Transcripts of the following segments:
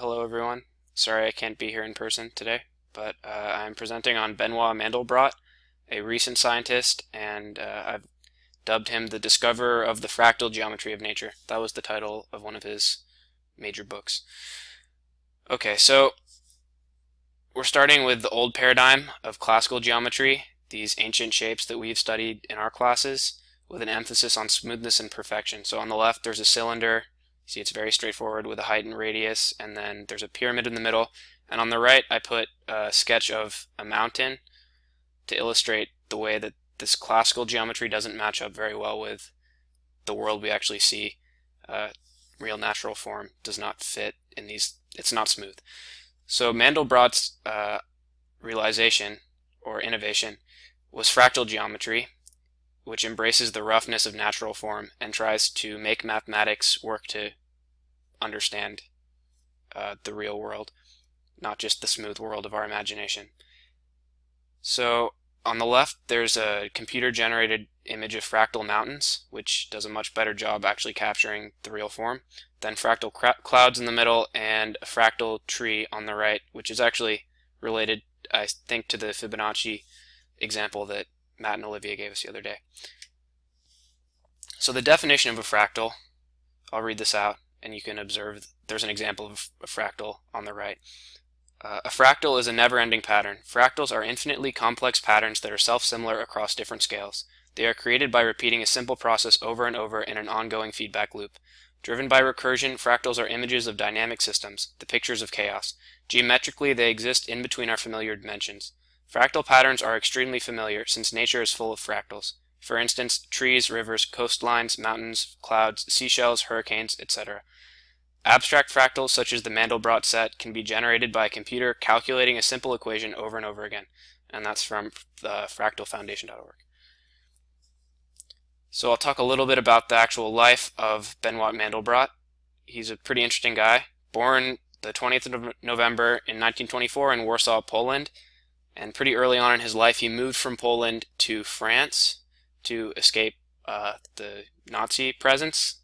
Hello everyone. Sorry I can't be here in person today, but I'm presenting on Benoit Mandelbrot, a recent scientist, and I've dubbed him the discoverer of the fractal geometry of nature. That was the title of one of his major books. Okay, so we're starting with the old paradigm of classical geometry, these ancient shapes that we've studied in our classes, with an emphasis on smoothness and perfection. So on the left there's a cylinder. See, it's very straightforward with a height and radius, and then there's a pyramid in the middle. And on the right, I put a sketch of a mountain to illustrate the way that this classical geometry doesn't match up very well with the world we actually see. Real natural form does not fit in these, it's not smooth. So Mandelbrot's realization, or innovation, was fractal geometry, which embraces the roughness of natural form and tries to make mathematics work to understand the real world, not just the smooth world of our imagination. So on the left there's a computer-generated image of fractal mountains, which does a much better job actually capturing the real form, then fractal clouds in the middle, and a fractal tree on the right, which is actually related, I think, to the Fibonacci example that Matt and Olivia gave us the other day. So the definition of a fractal, I'll read this out and you can observe there's an example of a fractal on the right. A fractal is a never-ending pattern. Fractals are infinitely complex patterns that are self-similar across different scales. They are created by repeating a simple process over and over in an ongoing feedback loop. Driven by recursion, fractals are images of dynamic systems, the pictures of chaos. Geometrically, they exist in between our familiar dimensions. Fractal patterns are extremely familiar since nature is full of fractals. For instance, trees, rivers, coastlines, mountains, clouds, seashells, hurricanes, etc. Abstract fractals, such as the Mandelbrot set, can be generated by a computer calculating a simple equation over and over again. And that's from the fractalfoundation.org. So I'll talk a little bit about the actual life of Benoit Mandelbrot. He's a pretty interesting guy. Born the 20th of November in 1924 in Warsaw, Poland. And pretty early on in his life, he moved from Poland to France to escape the Nazi presence.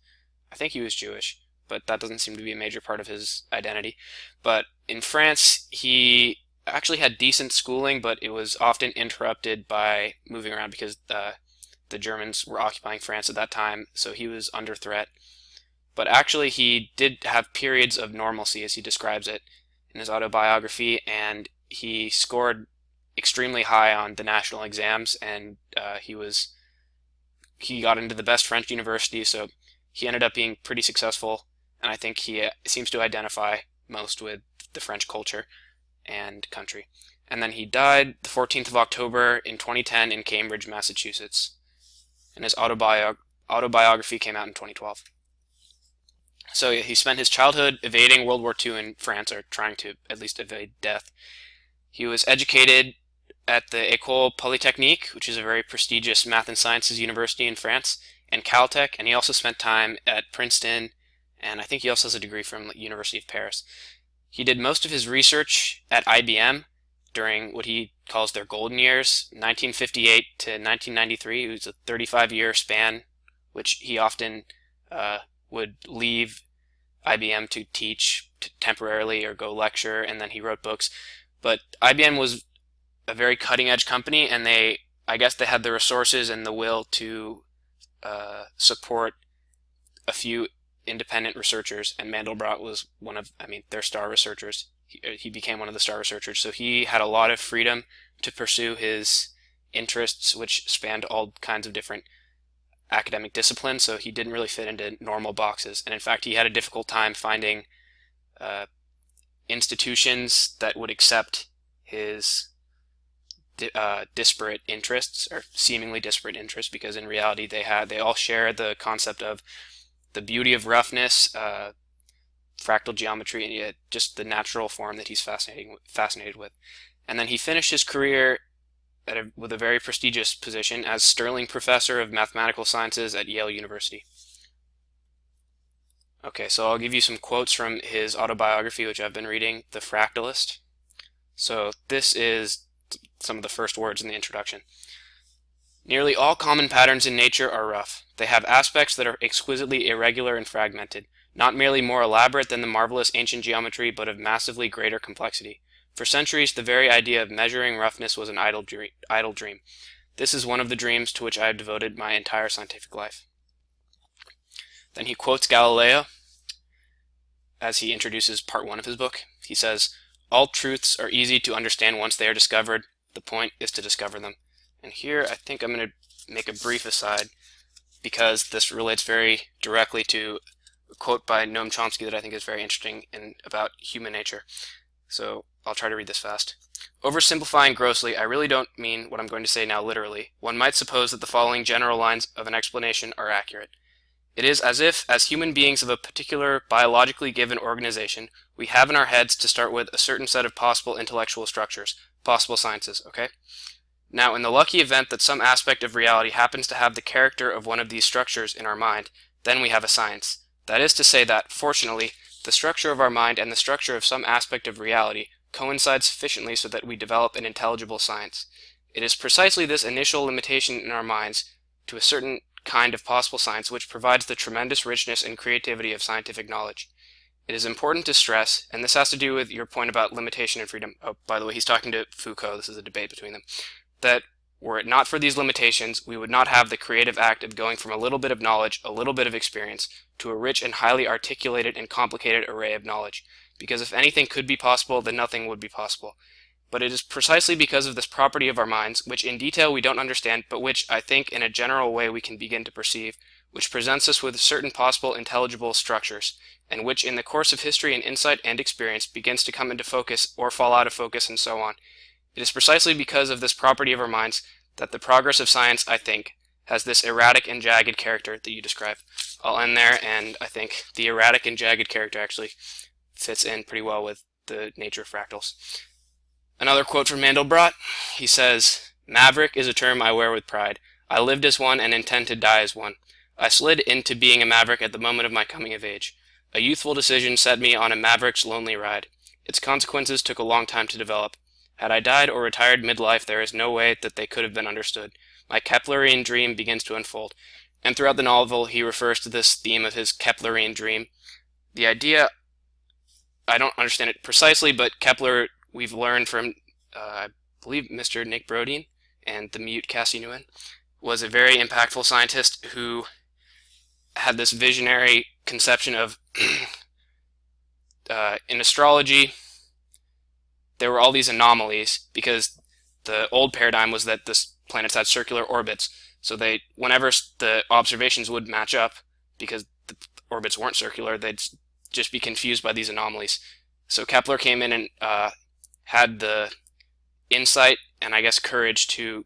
I think he was Jewish, but that doesn't seem to be a major part of his identity. But in France, he actually had decent schooling, but it was often interrupted by moving around because the Germans were occupying France at that time, so he was under threat. But actually, he did have periods of normalcy, as he describes it in his autobiography, and he scored extremely high on the national exams, and he got into the best French university, so he ended up being pretty successful, and I think he seems to identify most with the French culture and country. And then he died the 14th of October in 2010 in Cambridge, Massachusetts, and his autobiography came out in 2012. So he spent his childhood evading World War II in France, or trying to at least evade death. He was educated at the École Polytechnique, which is a very prestigious math and sciences university in France, and Caltech, and he also spent time at Princeton, and I think he also has a degree from the University of Paris. He did most of his research at IBM during what he calls their golden years, 1958 to 1993. It was a 35-year span, which he often would leave IBM to teach temporarily or go lecture, and then he wrote books. But IBM was a very cutting-edge company, and I guess they had the resources and the will to support a few independent researchers, and Mandelbrot was one of, their star researchers. He became one of the star researchers, so he had a lot of freedom to pursue his interests, which spanned all kinds of different academic disciplines, so he didn't really fit into normal boxes. And in fact, he had a difficult time finding institutions that would accept his disparate interests, or seemingly disparate interests, because in reality they all share the concept of the beauty of roughness, fractal geometry, and just the natural form that he's fascinated with. And then he finished his career with a very prestigious position as Sterling Professor of Mathematical Sciences at Yale University. Okay, so I'll give you some quotes from his autobiography, which I've been reading, The Fractalist. So this is some of the first words in the introduction. Nearly all common patterns in nature are rough. They have aspects that are exquisitely irregular and fragmented. not merely more elaborate than the marvelous ancient geometry, but of massively greater complexity. For centuries, the very idea of measuring roughness was an idle dream. This is one of the dreams to which I have devoted my entire scientific life. Then he quotes Galileo as he introduces part 1 of his book. He says, "All truths are easy to understand once they are discovered. The point is to discover them." And here I think I'm going to make a brief aside because this relates very directly to a quote by Noam Chomsky that I think is very interesting about human nature. So I'll try to read this fast. "Oversimplifying grossly, I really don't mean what I'm going to say now literally. One might suppose that the following general lines of an explanation are accurate. It is as if, as human beings of a particular biologically given organization, we have in our heads to start with a certain set of possible intellectual structures, possible sciences, okay? Now, in the lucky event that some aspect of reality happens to have the character of one of these structures in our mind, then we have a science. That is to say that, fortunately, the structure of our mind and the structure of some aspect of reality coincide sufficiently so that we develop an intelligible science. It is precisely this initial limitation in our minds to a certain kind of possible science which provides the tremendous richness and creativity of scientific knowledge. It is important to stress, and this has to do with your point about limitation and freedom. Oh, by the way, he's talking to Foucault. This is a debate between them. That were it not for these limitations, we would not have the creative act of going from a little bit of knowledge, a little bit of experience, to a rich and highly articulated and complicated array of knowledge. Because if anything could be possible, then nothing would be possible. But it is precisely because of this property of our minds, which in detail we don't understand, but which I think in a general way we can begin to perceive, which presents us with certain possible intelligible structures, and which in the course of history and insight and experience begins to come into focus or fall out of focus and so on. It is precisely because of this property of our minds that the progress of science, I think, has this erratic and jagged character that you describe. I'll end there, and I think the erratic and jagged character actually fits in pretty well with the nature of fractals. Another quote from Mandelbrot. He says, "Maverick is a term I wear with pride. I lived as one and intend to die as one. I slid into being a maverick at the moment of my coming of age. A youthful decision set me on a maverick's lonely ride. Its consequences took a long time to develop. Had I died or retired midlife, there is no way that they could have been understood. My Keplerian dream begins to unfold." And throughout the novel, he refers to this theme of his Keplerian dream. The idea, I don't understand it precisely, but Kepler, we've learned from, I believe, Mr. Nick Brodeen and the mute Cassie Nguyen, was a very impactful scientist who had this visionary conception of, in astrology, there were all these anomalies because the old paradigm was that the planets had circular orbits. So whenever the observations would match up, because the orbits weren't circular, they'd just be confused by these anomalies. So Kepler came in and had the insight and I guess courage to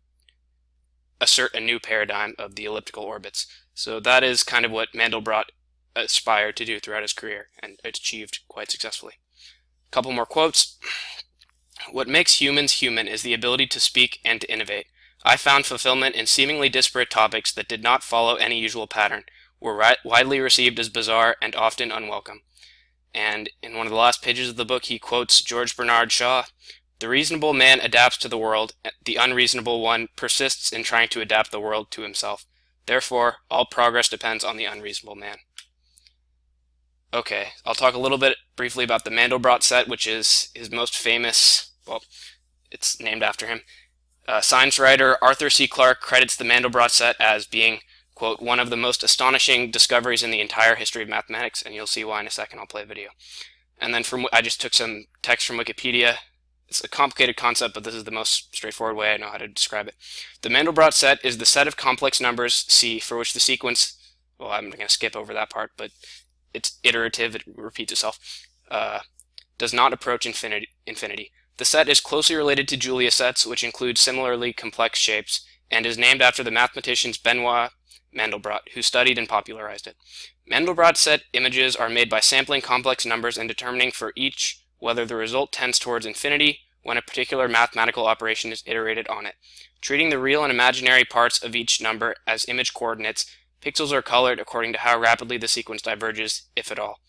assert a new paradigm of the elliptical orbits. So that is kind of what Mandelbrot aspired to do throughout his career and achieved quite successfully. A couple more quotes. "What makes humans human is the ability to speak and to innovate. I found fulfillment in seemingly disparate topics that did not follow any usual pattern, were widely received as bizarre and often unwelcome." And in one of the last pages of the book, he quotes George Bernard Shaw, "The reasonable man adapts to the world, the unreasonable one persists in trying to adapt the world to himself. Therefore, all progress depends on the unreasonable man." Okay, I'll talk a little bit briefly about the Mandelbrot set, which is his most famous, well, it's named after him. Science writer Arthur C. Clarke credits the Mandelbrot set as being, quote, "one of the most astonishing discoveries in the entire history of mathematics," and you'll see why in a second. I'll play a video. And then I just took some text from Wikipedia. It's a complicated concept, but this is the most straightforward way I know how to describe it. The Mandelbrot set is the set of complex numbers C for which the sequence, well, I'm going to skip over that part, but it's iterative, it repeats itself, does not approach infinity. The set is closely related to Julia sets, which include similarly complex shapes, and is named after the mathematicians Benoit Mandelbrot, who studied and popularized it. Mandelbrot set images are made by sampling complex numbers and determining for each whether the result tends towards infinity when a particular mathematical operation is iterated on it. Treating the real and imaginary parts of each number as image coordinates, pixels are colored according to how rapidly the sequence diverges, if at all.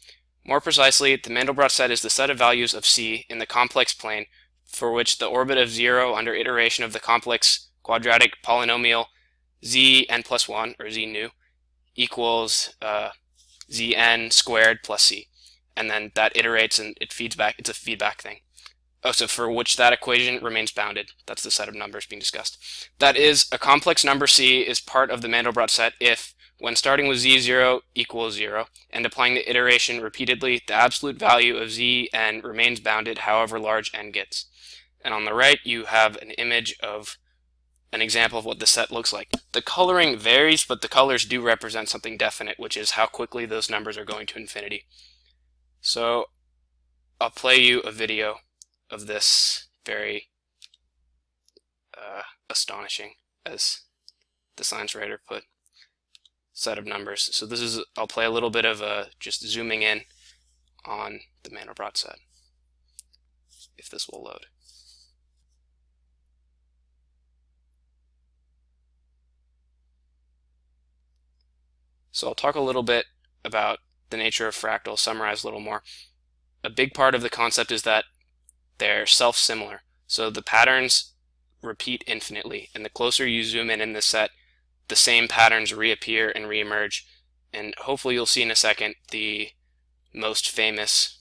More precisely, the Mandelbrot set is the set of values of C in the complex plane for which the orbit of 0 under iteration of the complex quadratic polynomial z n plus 1, or z nu, equals Zn squared plus C. And then that iterates and it feeds back. It's a feedback thing. Oh, so for which that equation remains bounded. That's the set of numbers being discussed. That is, a complex number C is part of the Mandelbrot set if, when starting with Z0 equals 0, and applying the iteration repeatedly, the absolute value of Zn remains bounded however large n gets. And on the right, you have an image of an example of what the set looks like. The coloring varies, but the colors do represent something definite, which is how quickly those numbers are going to infinity. So I'll play you a video of this very astonishing, as the science writer put, set of numbers. So this is, I'll play a little bit of just zooming in on the Mandelbrot set, if this will load. So I'll talk a little bit about the nature of fractals, summarize a little more. A big part of the concept is that they're self-similar. So the patterns repeat infinitely, and the closer you zoom in this set, the same patterns reappear and reemerge. And hopefully you'll see in a second the most famous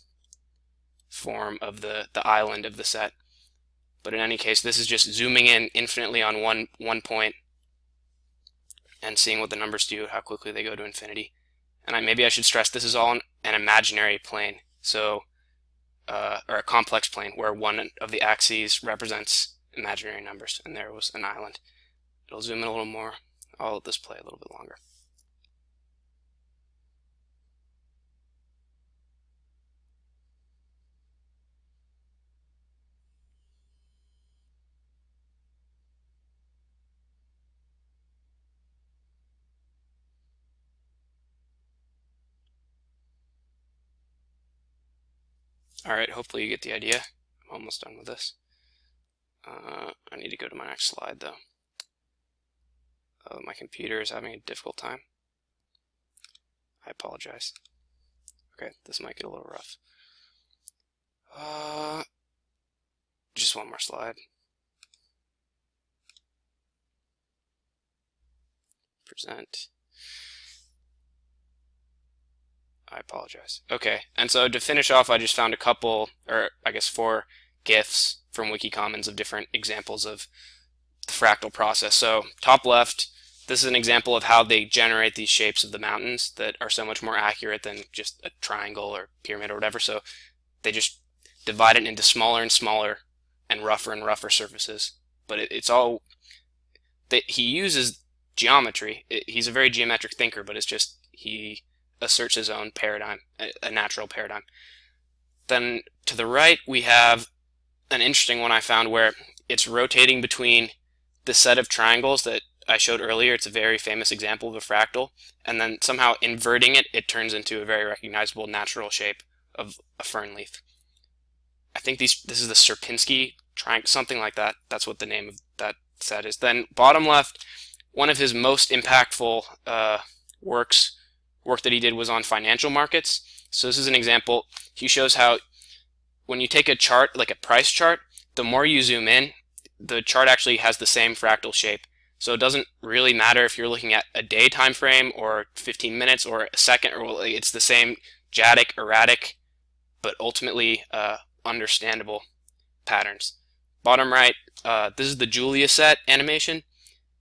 form of the island of the set. But in any case, this is just zooming in infinitely on one point and seeing what the numbers do, how quickly they go to infinity. And maybe I should stress this is all an imaginary plane, so or a complex plane where one of the axes represents imaginary numbers, and there was an island. It'll zoom in a little more. I'll let this play a little bit longer. Alright, hopefully you get the idea. I'm almost done with this. I need to go to my next slide though. My computer is having a difficult time. I apologize. Okay, this might get a little rough. Just one more slide. Present. I apologize. Okay, and so to finish off, I just found a couple, or I guess 4 GIFs from Wikicommons of different examples of the fractal process. So top left, this is an example of how they generate these shapes of the mountains that are so much more accurate than just a triangle or pyramid or whatever. So they just divide it into smaller and smaller and rougher surfaces. But it's all that he uses geometry. He's a very geometric thinker, but it's just he asserts his own paradigm, a natural paradigm. Then to the right we have an interesting one I found where it's rotating between the set of triangles that I showed earlier. It's a very famous example of a fractal, and then somehow inverting it, it turns into a very recognizable natural shape of a fern leaf. I think this is the Sierpinski triangle, something like that. That's what the name of that set is. Then bottom left, one of his most impactful work that he did was on financial markets. So this is an example. He shows how when you take a chart, like a price chart, the more you zoom in, the chart actually has the same fractal shape. So it doesn't really matter if you're looking at a day time frame or 15 minutes or a second, or it's the same Jatic, erratic, but ultimately understandable patterns. Bottom right, this is the Julia set animation.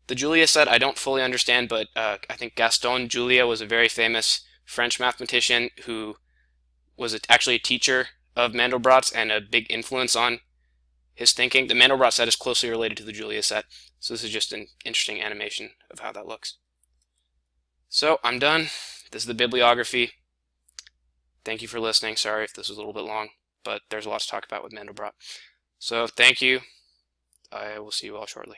The Julia set I don't fully understand, but I think Gaston Julia was a very famous French mathematician who was actually a teacher of Mandelbrot's and a big influence on his thinking. The Mandelbrot set is closely related to the Julia set, so this is just an interesting animation of how that looks. So I'm done. This is the bibliography. Thank you for listening. Sorry if this was a little bit long, but there's a lot to talk about with Mandelbrot. So thank you. I will see you all shortly.